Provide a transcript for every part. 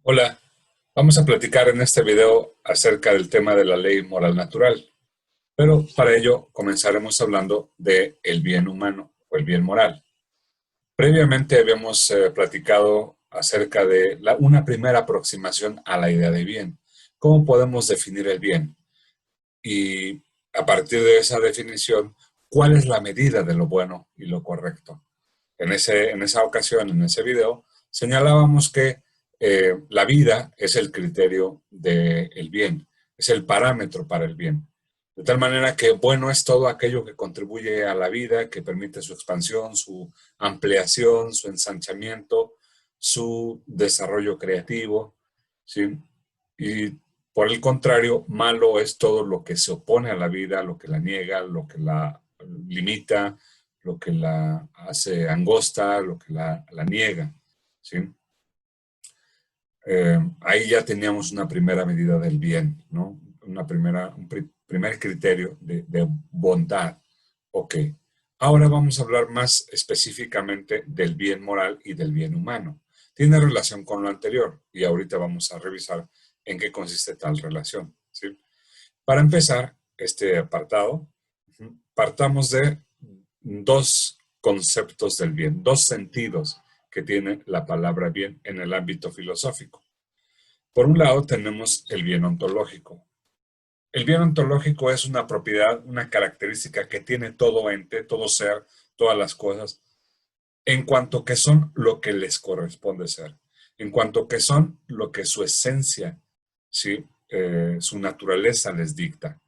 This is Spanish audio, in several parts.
Hola, vamos a platicar en este video acerca del tema de la ley moral natural, pero para ello comenzaremos hablando de el bien humano o el bien moral. Previamente habíamos platicado acerca de una primera aproximación a la idea de bien. ¿Cómo podemos definir el bien? Y a partir de esa definición, ¿cuál es la medida de lo bueno y lo correcto? En esa ocasión, en ese video, señalábamos que la vida es el criterio del bien, es el parámetro para el bien. De tal manera que bueno es todo aquello que contribuye a la vida, que permite su expansión, su ampliación, su ensanchamiento, su desarrollo creativo, ¿sí? Y por el contrario, malo es todo lo que se opone a la vida, lo que la niega, lo que la limita, lo que la hace angosta, lo que la niega, ¿sí? Ahí ya teníamos una primera medida del bien, ¿no? Primer criterio de bondad. Ok. Ahora vamos a hablar más específicamente del bien moral y del bien humano. Tiene relación con lo anterior y ahorita vamos a revisar en qué consiste tal relación, ¿sí? Para empezar este apartado, partamos de dos conceptos del bien, dos sentidos que tiene la palabra bien en el ámbito filosófico. Por un lado tenemos el bien ontológico. El bien ontológico es una propiedad, una característica que tiene todo ente, todo ser, todas las cosas, en cuanto que son lo que les corresponde ser, en cuanto que son lo que su esencia, ¿sí? Su naturaleza les dicta.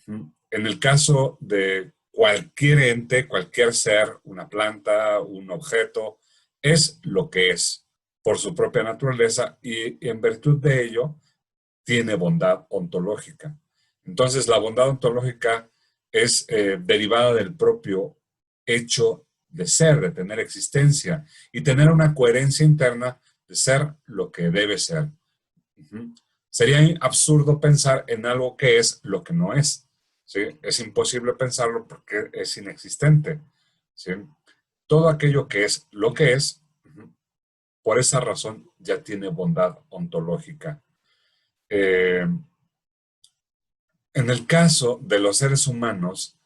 En el caso de cualquier ente, cualquier ser, una planta, un objeto, es lo que es por su propia naturaleza y en virtud de ello tiene bondad ontológica. Entonces, la bondad ontológica es derivada del propio hecho de ser, de tener existencia y tener una coherencia interna de ser lo que debe ser. Sería absurdo pensar en algo que es lo que no es, ¿sí? Es imposible pensarlo porque es inexistente, ¿sí? Todo aquello que es lo que es, por esa razón ya tiene bondad ontológica. Eh, en el caso de los seres humanos,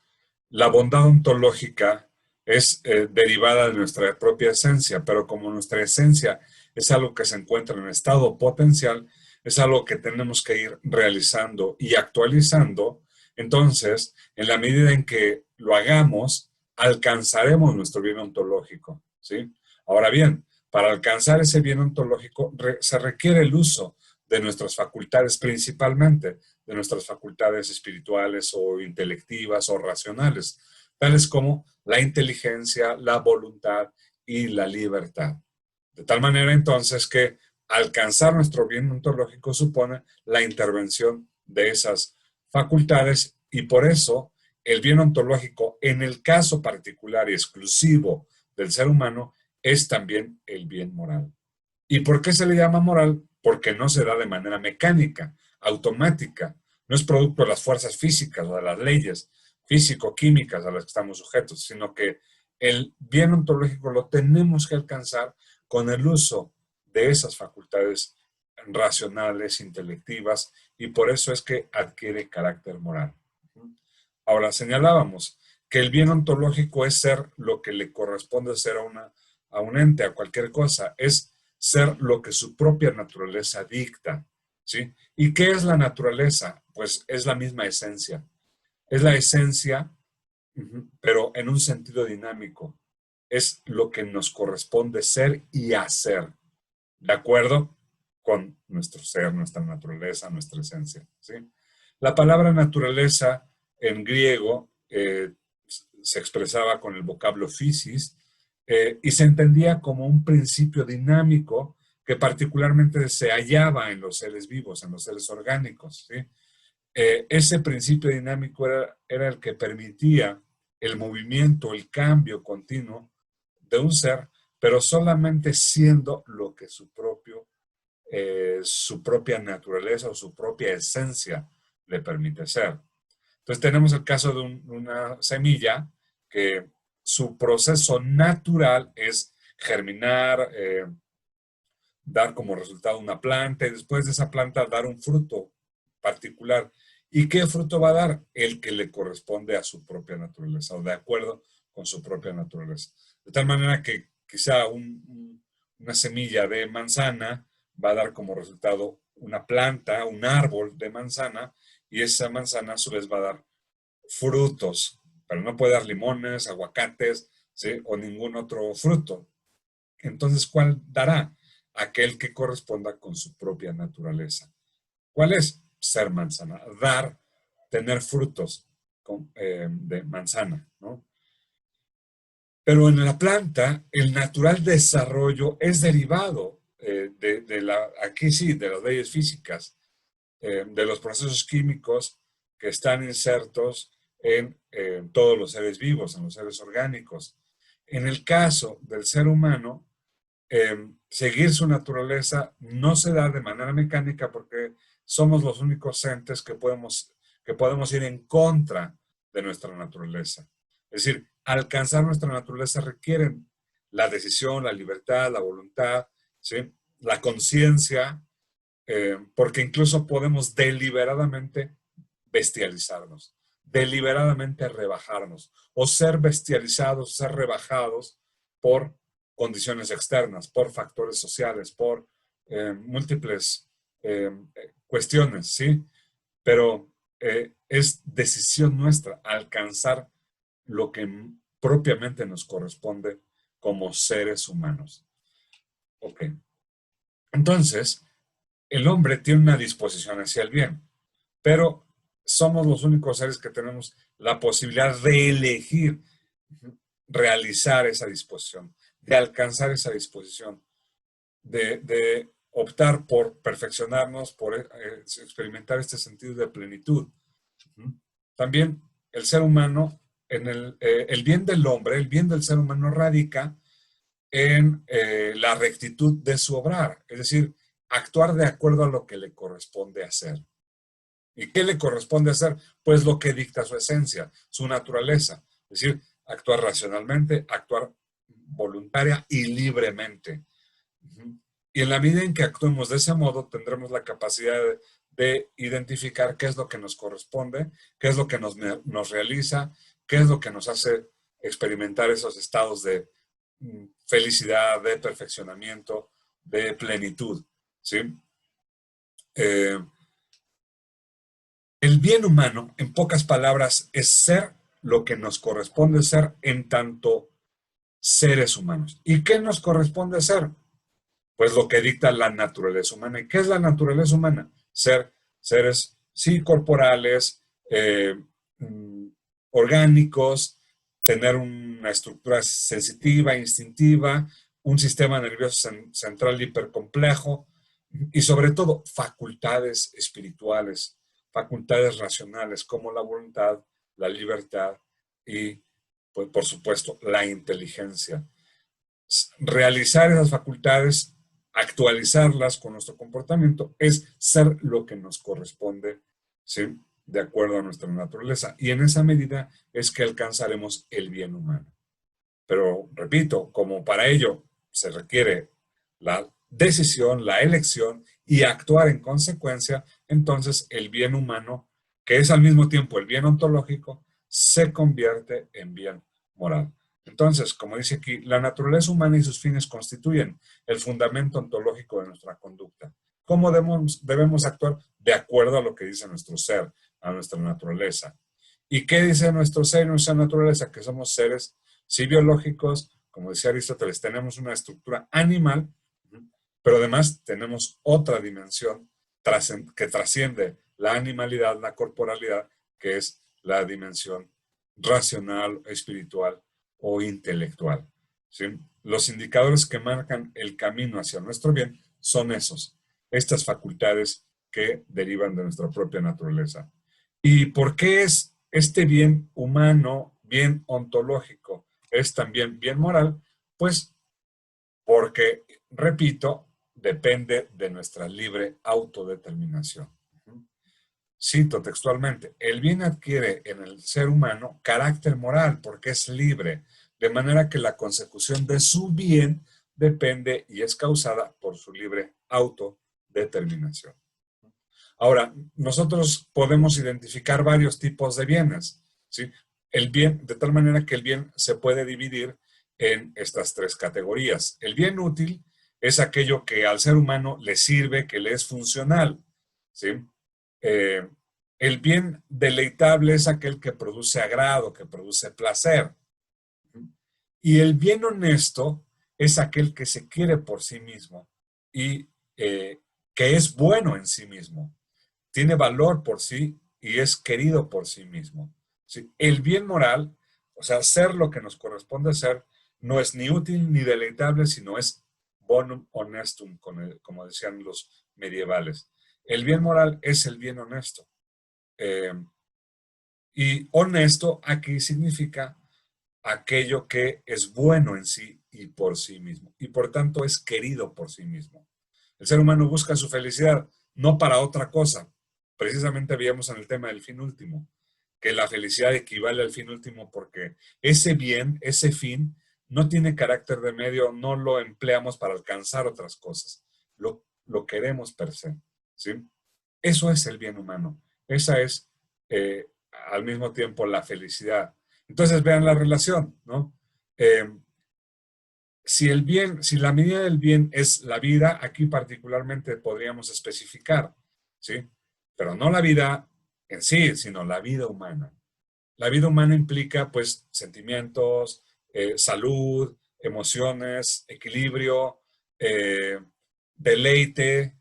la bondad ontológica es derivada de nuestra propia esencia, pero como nuestra esencia es algo que se encuentra en estado potencial, es algo que tenemos que ir realizando y actualizando. Entonces, en la medida en que lo hagamos, alcanzaremos nuestro bien ontológico, ¿sí? Ahora bien, para alcanzar ese bien ontológico se requiere el uso de nuestras facultades principalmente, de nuestras facultades espirituales o intelectivas o racionales, tales como la inteligencia, la voluntad y la libertad. De tal manera entonces que alcanzar nuestro bien ontológico supone la intervención de esas facultades y por eso el bien ontológico en el caso particular y exclusivo del ser humano es también el bien moral. ¿Y por qué se le llama moral? Porque no se da de manera mecánica, automática, no es producto de las fuerzas físicas o de las leyes físico-químicas a las que estamos sujetos, sino que el bien ontológico lo tenemos que alcanzar con el uso de esas facultades racionales, intelectivas, y por eso es que adquiere carácter moral. Ahora, señalábamos que el bien ontológico es ser lo que le corresponde ser a un ente, a cualquier cosa, es ser lo que su propia naturaleza dicta, ¿sí? ¿Y qué es la naturaleza? Pues es la misma esencia. Es la esencia, pero en un sentido dinámico. Es lo que nos corresponde ser y hacer, de acuerdo con nuestro ser, nuestra naturaleza, nuestra esencia, ¿sí? La palabra naturaleza en griego se expresaba con el vocablo physis y se entendía como un principio dinámico que particularmente se hallaba en los seres vivos, en los seres orgánicos, ¿sí? Ese principio dinámico era el que permitía el movimiento, el cambio continuo de un ser, pero solamente siendo lo que su propia naturaleza o su propia esencia le permite ser. Entonces tenemos el caso de una semilla que su proceso natural es germinar, dar como resultado una planta y después de esa planta dar un fruto particular. ¿Y qué fruto va a dar? El que le corresponde a su propia naturaleza o de acuerdo con su propia naturaleza. De tal manera que quizá una semilla de manzana va a dar como resultado una planta, un árbol de manzana, y esa manzana a su vez va a dar frutos, pero no puede dar limones, aguacates, ¿sí? O ningún otro fruto. Entonces, ¿cuál dará? Aquel que corresponda con su propia naturaleza. ¿Cuál es? Ser manzana, dar, tener frutos de manzana, ¿no? Pero en la planta, el natural desarrollo es derivado aquí sí, de las leyes físicas, de los procesos químicos que están insertos en todos los seres vivos, en los seres orgánicos. En el caso del ser humano, seguir su naturaleza no se da de manera mecánica porque somos los únicos entes que podemos ir en contra de nuestra naturaleza. Es decir, alcanzar nuestra naturaleza requiere la decisión, la libertad, la voluntad, ¿sí? La conciencia, porque incluso podemos deliberadamente bestializarnos, deliberadamente rebajarnos, o ser bestializados, ser rebajados por condiciones externas, por factores sociales, por múltiples cuestiones, ¿sí? Pero es decisión nuestra alcanzar lo que propiamente nos corresponde como seres humanos. Ok. Entonces, el hombre tiene una disposición hacia el bien, pero somos los únicos seres que tenemos la posibilidad de elegir realizar esa disposición, de alcanzar esa disposición, de optar por perfeccionarnos, por experimentar este sentido de plenitud. También el ser humano, el bien del hombre, el bien del ser humano radica en la rectitud de su obrar, es decir, actuar de acuerdo a lo que le corresponde hacer. ¿Y qué le corresponde hacer? Pues lo que dicta su esencia, su naturaleza. Es decir, actuar racionalmente, actuar voluntaria y libremente. Y en la medida en que actuemos de ese modo, tendremos la capacidad de identificar qué es lo que nos corresponde, qué es lo que nos realiza, qué es lo que nos hace experimentar esos estados de felicidad, de perfeccionamiento, de plenitud. ¿Sí? Eh, El bien humano, en pocas palabras, es ser lo que nos corresponde ser en tanto seres humanos. ¿Y qué nos corresponde ser? Pues lo que dicta la naturaleza humana. ¿Y qué es la naturaleza humana? Ser seres, sí, corporales, orgánicos, tener una estructura sensitiva, instintiva, un sistema nervioso central hipercomplejo y sobre todo facultades espirituales, facultades racionales como la voluntad, la libertad y, pues, por supuesto, la inteligencia. Realizar esas facultades, actualizarlas con nuestro comportamiento, es ser lo que nos corresponde, ¿sí? De acuerdo a nuestra naturaleza. Y en esa medida es que alcanzaremos el bien humano. Pero, repito, como para ello se requiere la decisión, la elección y actuar en consecuencia, entonces el bien humano, que es al mismo tiempo el bien ontológico, se convierte en bien moral. Entonces, como dice aquí, la naturaleza humana y sus fines constituyen el fundamento ontológico de nuestra conducta. ¿Cómo debemos actuar? De acuerdo a lo que dice nuestro ser, a nuestra naturaleza. ¿Y qué dice nuestro ser y nuestra naturaleza? Que somos seres, sí, biológicos, como decía Aristóteles, tenemos una estructura animal, pero además tenemos otra dimensión que trasciende la animalidad, la corporalidad, que es la dimensión racional, espiritual o intelectual. ¿Sí? Los indicadores que marcan el camino hacia nuestro bien son estas facultades que derivan de nuestra propia naturaleza. ¿Y por qué es este bien humano, bien ontológico, es también bien moral? Pues porque, repito, depende de nuestra libre autodeterminación. Cito textualmente, el bien adquiere en el ser humano carácter moral porque es libre, de manera que la consecución de su bien depende y es causada por su libre autodeterminación. Ahora, nosotros podemos identificar varios tipos de bienes, ¿sí? El bien, de tal manera que el bien se puede dividir en estas tres categorías. El bien útil es aquello que al ser humano le sirve, que le es funcional, ¿sí? Eh, el bien deleitable es aquel que produce agrado, que produce placer. Y el bien honesto es aquel que se quiere por sí mismo y que es bueno en sí mismo, tiene valor por sí y es querido por sí mismo. ¿Sí? El bien moral, o sea, ser lo que nos corresponde ser, no es ni útil ni deleitable, sino es bonum honestum, como decían los medievales. El bien moral es el bien honesto. Eh, y honesto aquí significa aquello que es bueno en sí y por sí mismo, y por tanto es querido por sí mismo. El ser humano busca su felicidad, no para otra cosa. Precisamente veíamos en el tema del fin último, que la felicidad equivale al fin último porque ese bien, ese fin, no tiene carácter de medio, no lo empleamos para alcanzar otras cosas, lo queremos per se, ¿sí? Eso es el bien humano, esa es al mismo tiempo la felicidad. Entonces vean la relación, ¿no? Eh, si el bien, si la medida del bien es la vida, aquí particularmente podríamos especificar, ¿sí? Pero no la vida en sí, sino la vida humana. La vida humana implica, pues, sentimientos, salud, emociones, equilibrio, eh, deleite,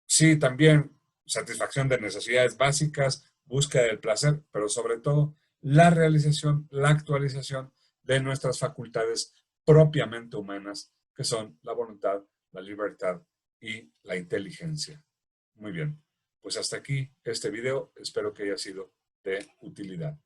sí, también satisfacción de necesidades básicas, búsqueda del placer, pero sobre todo la realización, la actualización de nuestras facultades propiamente humanas, que son la voluntad, la libertad y la inteligencia. Muy bien, pues hasta aquí este video, espero que haya sido de utilidad.